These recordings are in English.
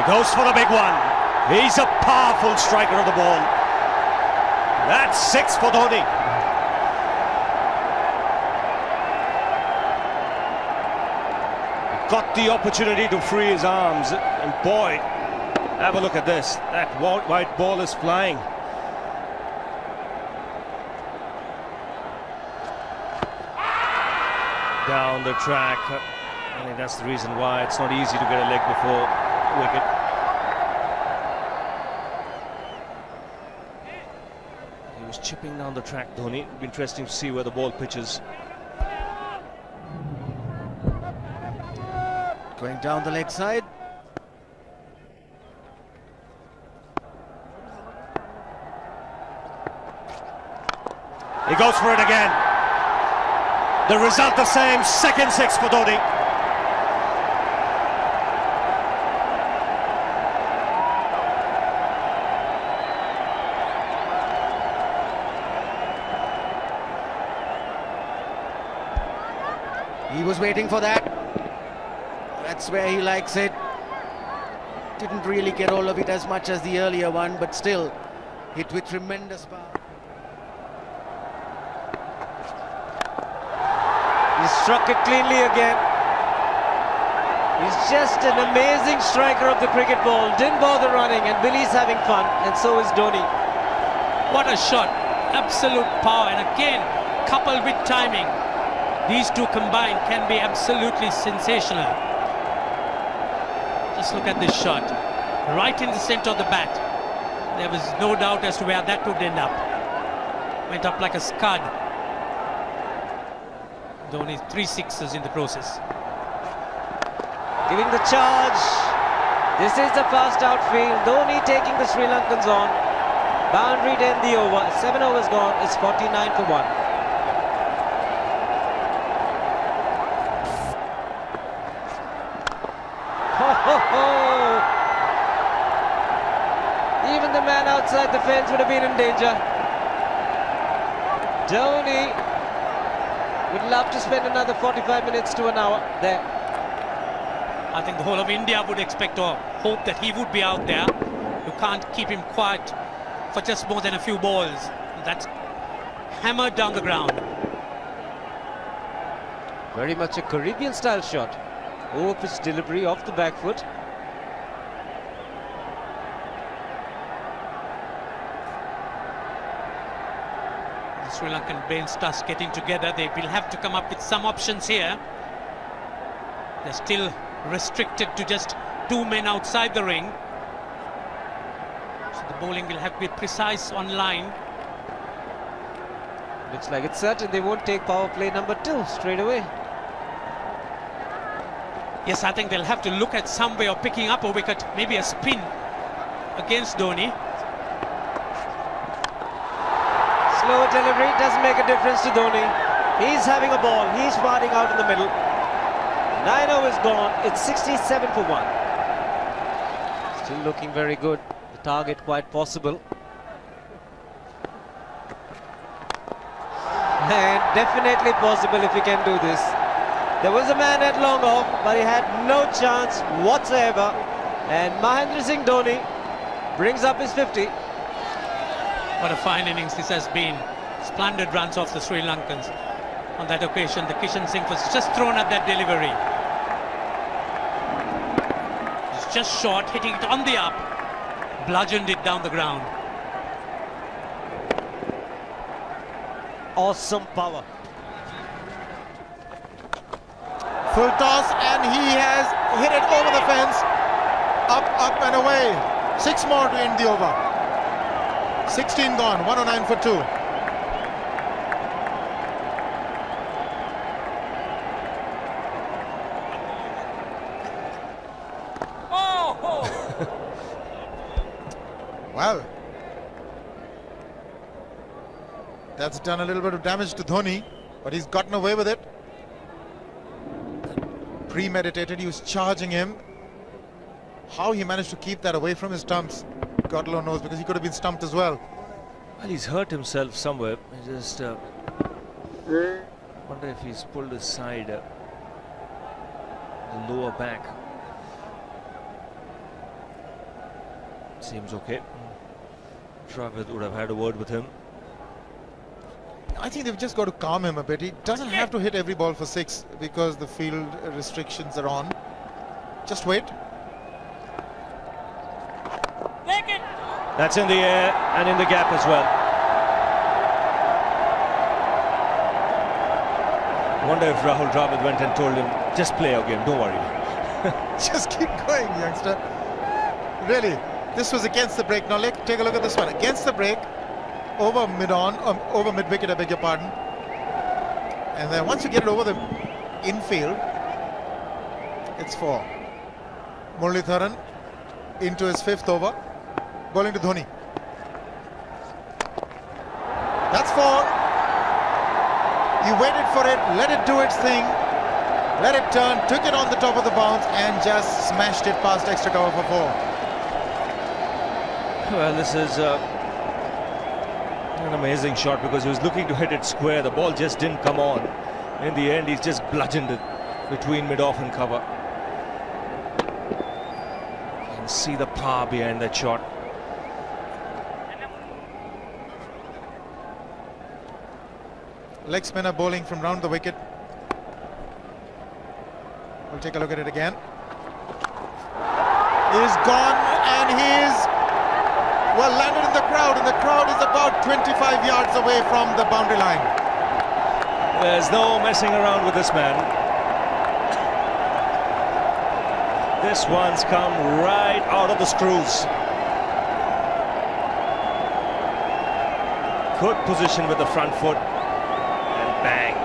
goes for the big one. He's a powerful striker of the ball. That's 6 for Dhoni. Got the opportunity to free his arms, and boy, have a look at this. That white ball is flying. Down the track. I think that's the reason why it's not easy to get a leg before wicket. He was chipping down the track, Dhoni. It'll be interesting to see where the ball pitches. Going down the leg side. He goes for it again. The result the same, second 6 for Dhoni. He was waiting for that. That's where he likes it. Didn't really get all of it as much as the earlier one, but still hit with tremendous power. He struck it cleanly again. He's just an amazing striker of the cricket ball. Didn't bother running, and Billy's having fun, and so is Dhoni. What a shot. Absolute power, and again, coupled with timing. These two combined can be absolutely sensational. Just look at this shot. Right in the center of the bat. There was no doubt as to where that would end up. Went up like a scud. Dhoni 3 sixes in the process. Giving the charge. This is the fast outfield. Dhoni taking the Sri Lankans on. Boundary to end the over. 7 overs gone. It's 49 for 1. Even the man outside the fence would have been in danger. Dhoni would love to spend another 45 minutes to an hour there. I think the whole of India would expect or hope that he would be out there. You can't keep him quiet for just more than a few balls. That's hammered down the ground. Very much a Caribbean style shot. Over-pitch delivery off the back foot. The Sri Lankan bench starts getting together. They will have to come up with some options here. They're still restricted to just 2 men outside the ring. So the bowling will have to be precise on line. Looks like it's certain they won't take power play number 2 straight away. Yes, I think they'll have to look at some way of picking up a wicket, maybe a spin against Dhoni. Slower delivery doesn't make a difference to Dhoni. He's having a ball, he's parting out in the middle. 9 overs gone, it's 67 for 1. Still looking very good, the target quite possible. And definitely possible if he can do this. There was a man at long off, but he had no chance whatsoever. And Mahendra Singh Dhoni brings up his 50. What a fine innings this has been. Splendid runs off the Sri Lankans. On that occasion, the Kishan Singh was just thrown at that delivery. It's just short, hitting it on the up. Bludgeoned it down the ground. Awesome power. Full toss, and he has hit it over the fence. Up and away. 6 more to end the over. 16 gone, 109 for 2. Oh! Well, that's done a little bit of damage to Dhoni, but he's gotten away with it. Premeditated, he was charging him. How he managed to keep that away from his stumps, God alone knows, because he could have been stumped as well. Well, he's hurt himself somewhere. I just wonder if he's pulled his side, the lower back. Seems okay. Dravid would have had a word with him. I think they've just got to calm him a bit. He doesn't have to hit every ball for 6 because the field restrictions are on. Just wait. That's in the air and in the gap as well. I wonder if Rahul Dravid went and told him, just play your game, don't worry. Just keep going, youngster. Really, this was against the break. Now take a look at this one. Against the break, over mid-wicket, I beg your pardon. And then once you get it over the infield, it's 4. Muralitharan into his 5th over, bowling to Dhoni. That's 4. He waited for it, let it do its thing, let it turn, took it on the top of the bounce and just smashed it past extra cover for 4. Well, this is an amazing shot because he was looking to hit it square. The ball just didn't come on. In the end, he's just bludgeoned it between mid-off and cover. You can see the power behind that shot. Leg spinner bowling from round the wicket. We'll take a look at it again. He's gone and he's well landed in the crowd, and the crowd is about 25 yards away from the boundary line. There's no messing around with this man. This one's come right out of the screws. Good position with the front foot. Bang.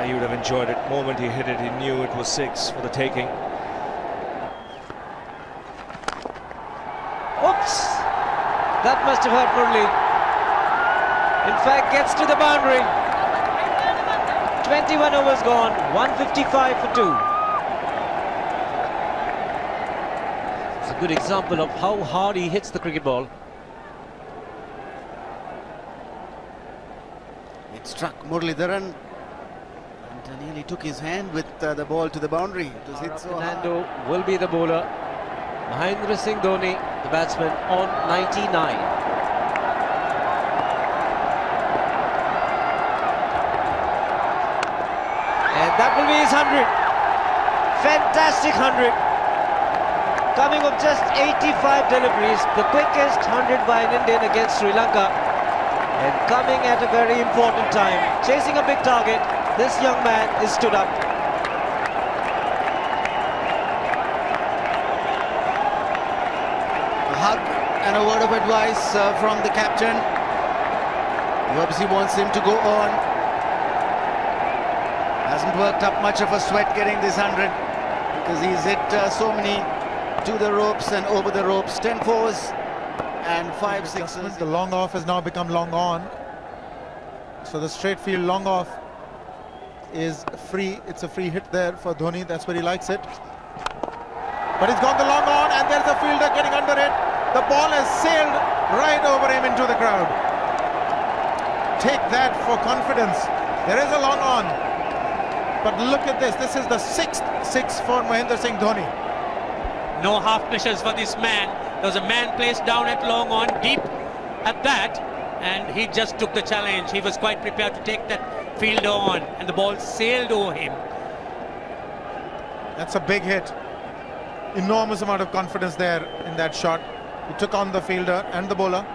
He would have enjoyed it. The moment he hit it, he knew it was 6 for the taking. Oops! That must have hurt Murali. In fact, gets to the boundary. 21 overs gone, 155 for 2. It's a good example of how hard he hits the cricket ball. Struck Muralitharan and nearly took his hand with the ball to the boundary. It was hit so hard. Fernando will be the bowler. Mahendra Singh Dhoni, the batsman, on 99. And that will be his 100. Fantastic 100. Coming of just 85 deliveries, the quickest 100 by an Indian against Sri Lanka. And coming at a very important time, chasing a big target, this young man is stood up. A hug and a word of advice from the captain. He obviously wants him to go on. Hasn't worked up much of a sweat getting this 100 because he's hit so many to the ropes and over the ropes. 10 fours. And 5 sixes. The long off has now become long on. So the straight field long off is free. It's a free hit there for Dhoni. That's where he likes it. But he's gone the long on and there's a fielder getting under it. The ball has sailed right over him into the crowd. Take that for confidence. There is a long on. But look at this. This is the 6th 6 for Mahendra Singh Dhoni. No half measures for this man. There was a man placed down at long on, deep at that, and he just took the challenge. He was quite prepared to take that fielder on, and the ball sailed over him. That's a big hit. Enormous amount of confidence there in that shot. He took on the fielder and the bowler.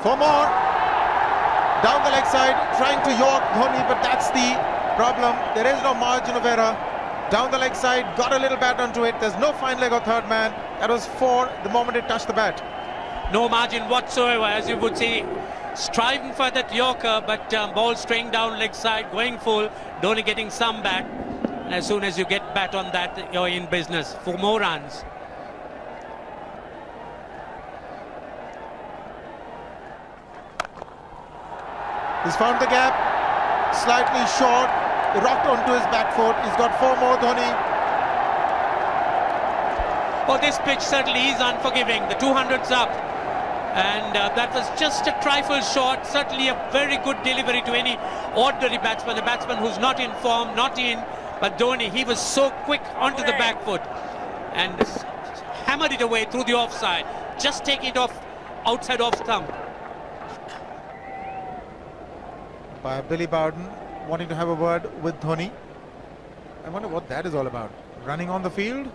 4 more. Down the leg side, trying to york Dhoni, but that's the problem. There is no margin of error. Down the leg side, got a little bat onto it. There's no fine leg or third man. That was 4 the moment it touched the bat. No margin whatsoever, as you would see. Striving for that yorker, but ball straying down leg side, going full. Dhoni getting some bat. And as soon as you get bat on that, you're in business for more runs. He's found the gap, slightly short. He rocked onto his back foot. He's got 4 more, Dhoni. Oh, this pitch certainly is unforgiving. The 200's up. And that was just a trifle short. Certainly a very good delivery to any ordinary batsman. A batsman who's not in form, not in But Dhoni, he was so quick onto the back foot and hammered it away through the offside. Just take it off outside off stump. By Billy Bowden wanting to have a word with Dhoni. I wonder what that is all about. Running on the field?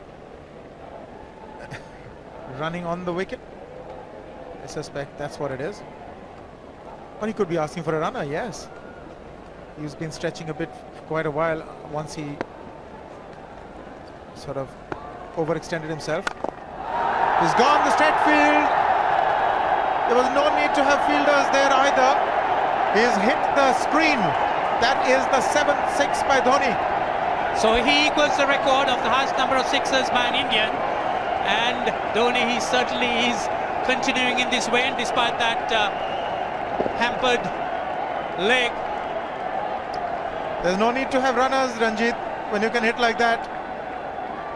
Running on the wicket? I suspect that's what it is. Or he could be asking for a runner, yes. He's been stretching a bit for quite a while once he sort of overextended himself. He's gone the straight field. There was no need to have fielders there either. He's hit the screen. That is the 7th 6 by Dhoni. So he equals the record of the highest number of sixes by an Indian. And Dhoni, he certainly is continuing in this way, and despite that hampered leg. There's no need to have runners, Ranjit, when you can hit like that.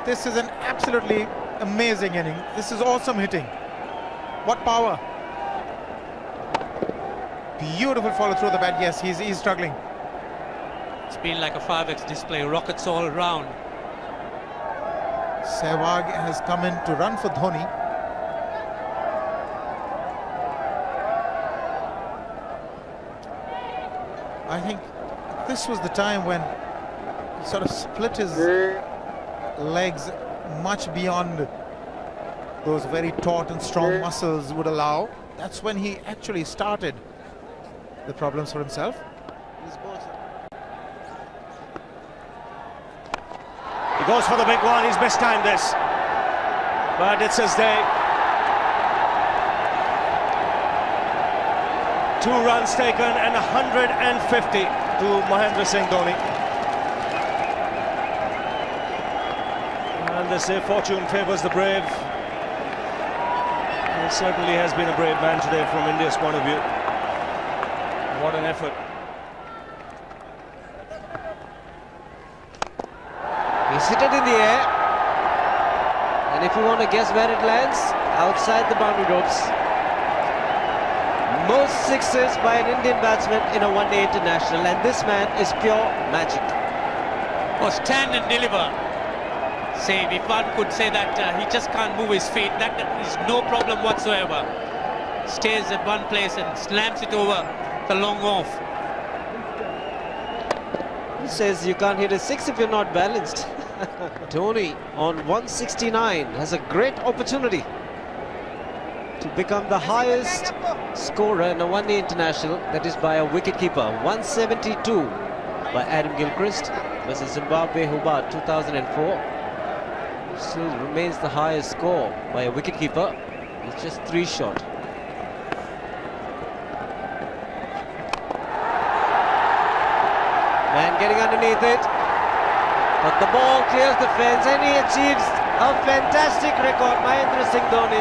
This is an absolutely amazing inning. This is awesome hitting. What power. Beautiful follow through the bat. Yes, he's struggling. It's been like a 5x display, rockets all round. Sehwag has come in to run for Dhoni. I think this was the time when he sort of split his legs much beyond those very taut and strong muscles would allow. That's when he actually started the problems for himself. He goes for the big one. He's mistimed this, but it's his day. 2 runs taken and 150 to Mahendra Singh Dhoni. And they say fortune favours the brave. He certainly has been a brave man today from India's point of view. What an effort. He's hit it in the air. And if you want to guess where it lands, outside the boundary ropes. Most sixes by an Indian batsman in a one-day international, and this man is pure magic. Oh, stand and deliver. Save, if one could say that he just can't move his feet, that is no problem whatsoever. Stays at one place and slams it over the long off. Who says you can't hit a 6 if you're not balanced? Dhoni on 169 has a great opportunity to become the highest scorer in a one-day international, that is by a wicketkeeper. 172 by Adam Gilchrist versus Zimbabwe Hobart 2004. Still remains the highest score by a wicketkeeper. It's just 3 short. Man getting underneath it, but the ball clears the fence and he achieves a fantastic record. Mahendra Singh Dhoni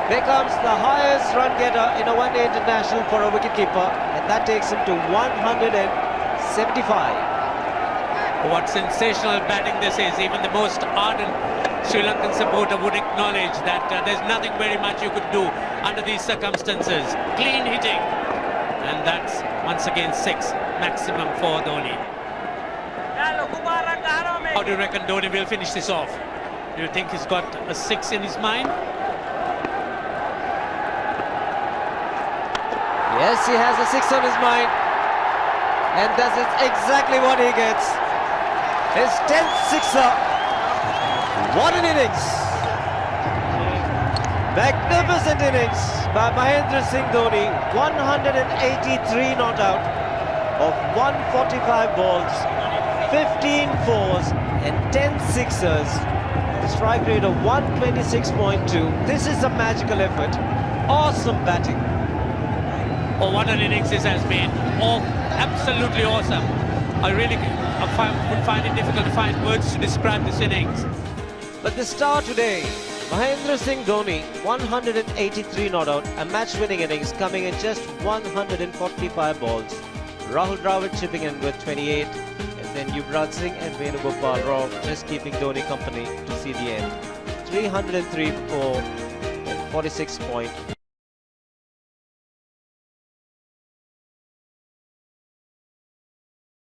becomes the highest run getter in a one-day international for a wicketkeeper, and that takes him to 175. What sensational batting this is. Even the most ardent Sri Lankan supporter would acknowledge that there's nothing very much you could do under these circumstances. Clean hitting, and that's once again 6 maximum for Dhoni. How do you reckon Dhoni will finish this off? Do you think he's got a 6 in his mind? Yes, he has a 6 on his mind, and that is exactly what he gets. His 10th sixer. What an innings! Magnificent innings by Mahendra Singh Dhoni. 183 not out of 145 balls, 15 fours and 10 sixers. The strike rate of 126.2. This is a magical effort. Awesome batting. Oh, what an innings this has been. Oh, absolutely awesome. I really would find it difficult to find words to describe this innings. But the star today, Mahendra Singh Dhoni, 183 not out, a match-winning innings coming in just 145 balls. Rahul Dravid chipping in with 28, and then Yuvraj Singh and Venugopal Rao just keeping Dhoni company to see the end. 303 for 46.1.